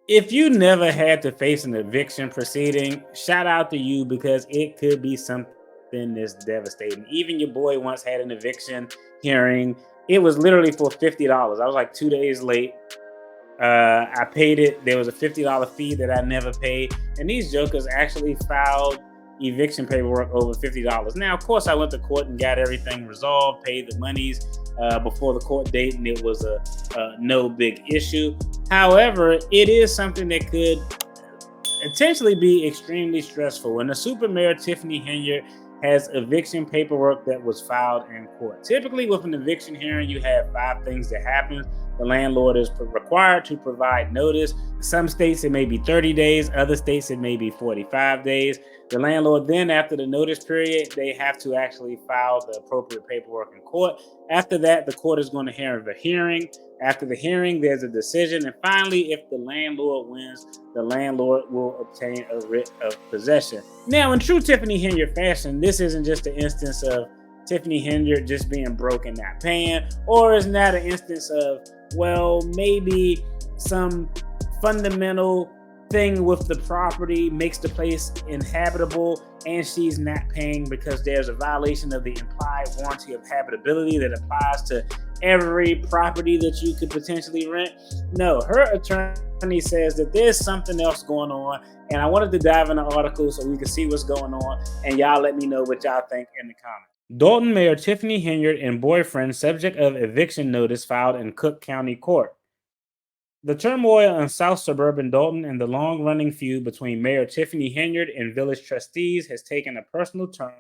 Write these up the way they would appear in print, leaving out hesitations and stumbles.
If you never had to face an eviction proceeding, shout out to you because it could be something that's devastating. Even your boy once had an eviction hearing. It was literally for $50. I was like 2 days late. I paid it. There was a $50 fee that I never paid, and these jokers actually filed eviction paperwork over $50. Now, of course, I went to court and got everything resolved, paid the monies before the court date, and it was a no big issue. However, it is something that could potentially be extremely stressful. And the Super Mayor Tiffany Henyard has eviction paperwork that was filed in court. Typically, with an eviction hearing, you have five things that happen. The landlord is required to provide notice. Some states it may be 30 days, other states it may be 45 days. The landlord then, after the notice period, they have to actually file the appropriate paperwork in court. After that, the court is going to have a hearing. After the hearing, there's a decision. And finally, if the landlord wins, the landlord will obtain a writ of possession. Now, in true Tiffany Henyard fashion, this isn't just an instance of Tiffany Henyard just being broke and not paying, or is not an instance of, well, maybe some fundamental thing with the property makes the place inhabitable and she's not paying because there's a violation of the implied warranty of habitability that applies to every property that you could potentially rent. No, her attorney says that there's something else going on, and I wanted to dive in the article so we can see what's going on, and y'all let me know what y'all think in the comments. Dalton Mayor Tiffany Henyard and boyfriend subject of eviction notice filed in Cook County Court. The turmoil in South suburban Dalton and the long running feud between Mayor Tiffany Henyard and village trustees has taken a personal turn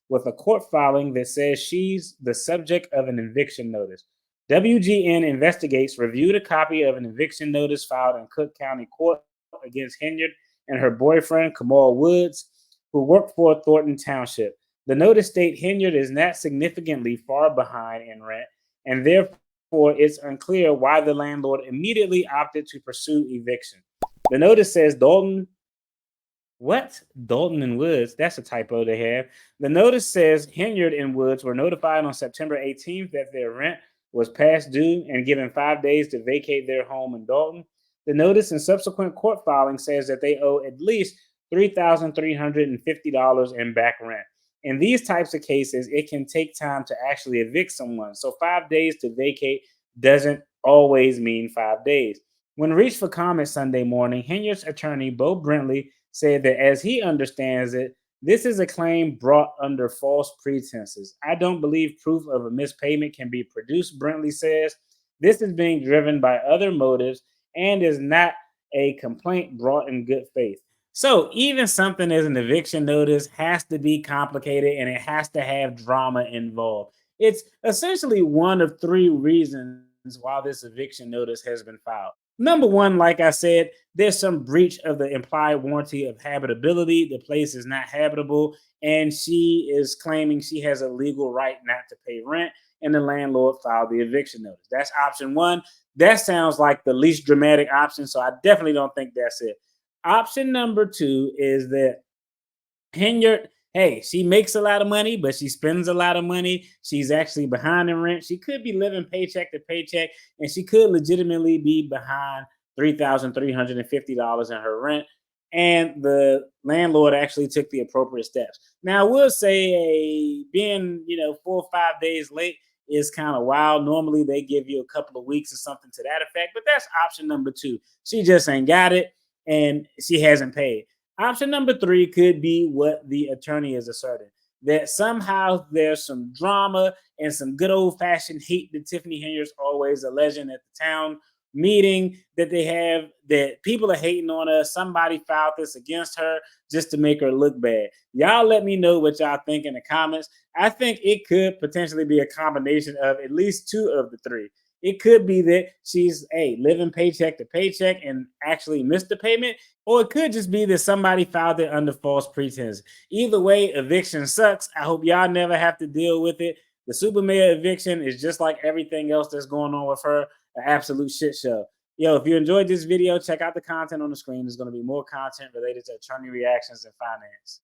with a court filing that says she's the subject of an eviction notice. WGN Investigates reviewed a copy of an eviction notice filed in Cook County Court against Henyard and her boyfriend, Kamal Woods, who worked for Thornton Township. The notice states Henyard is not significantly far behind in rent, and therefore it's unclear why the landlord immediately opted to pursue eviction. The notice says Dalton and Woods? That's a typo they have. The notice says Henyard and Woods were notified on September 18th that their rent was past due and given 5 days to vacate their home in Dalton. The notice and subsequent court filing says that they owe at least $3,350 in back rent. In these types of cases, it can take time to actually evict someone. So 5 days to vacate doesn't always mean 5 days. When reached for comment Sunday morning, Henyard's attorney, Bo Brentley, said that as he understands it, this is a claim brought under false pretenses. I don't believe proof of a mispayment can be produced, Brentley says. This is being driven by other motives and is not a complaint brought in good faith. So even something as an eviction notice has to be complicated and it has to have drama involved. It's essentially one of three reasons why this eviction notice has been filed. Number one, like I said, there's some breach of the implied warranty of habitability. The place is not habitable, and she is claiming she has a legal right not to pay rent, and the landlord filed the eviction notice. That's option one. That sounds like the least dramatic option, so I definitely don't think that's it. Option number two is that Henyard, hey, she makes a lot of money, but she spends a lot of money. She's actually behind in rent. She could be living paycheck to paycheck, and she could legitimately be behind $3,350 in her rent. And the landlord actually took the appropriate steps. Now, I will say being 4 or 5 days late is kind of wild. Normally, they give you a couple of weeks or something to that effect, but that's option number two. She just ain't got it, and she hasn't paid. Option number three could be what the attorney is asserting, that somehow there's some drama and some good old fashioned hate that Tiffany Henyard's always alleging at the town meeting that they have, that people are hating on her. Somebody filed this against her just to make her look bad. Y'all let me know what y'all think in the comments. I think it could potentially be a combination of at least two of the three. It could be that she's living paycheck to paycheck and actually missed the payment, or it could just be that somebody filed it under false pretense. Either way, eviction sucks. I hope y'all never have to deal with it. The Super Mayor eviction is just like everything else that's going on with her, an absolute shit show. Yo, if you enjoyed this video, check out the content on the screen. There's going to be more content related to attorney reactions and finance.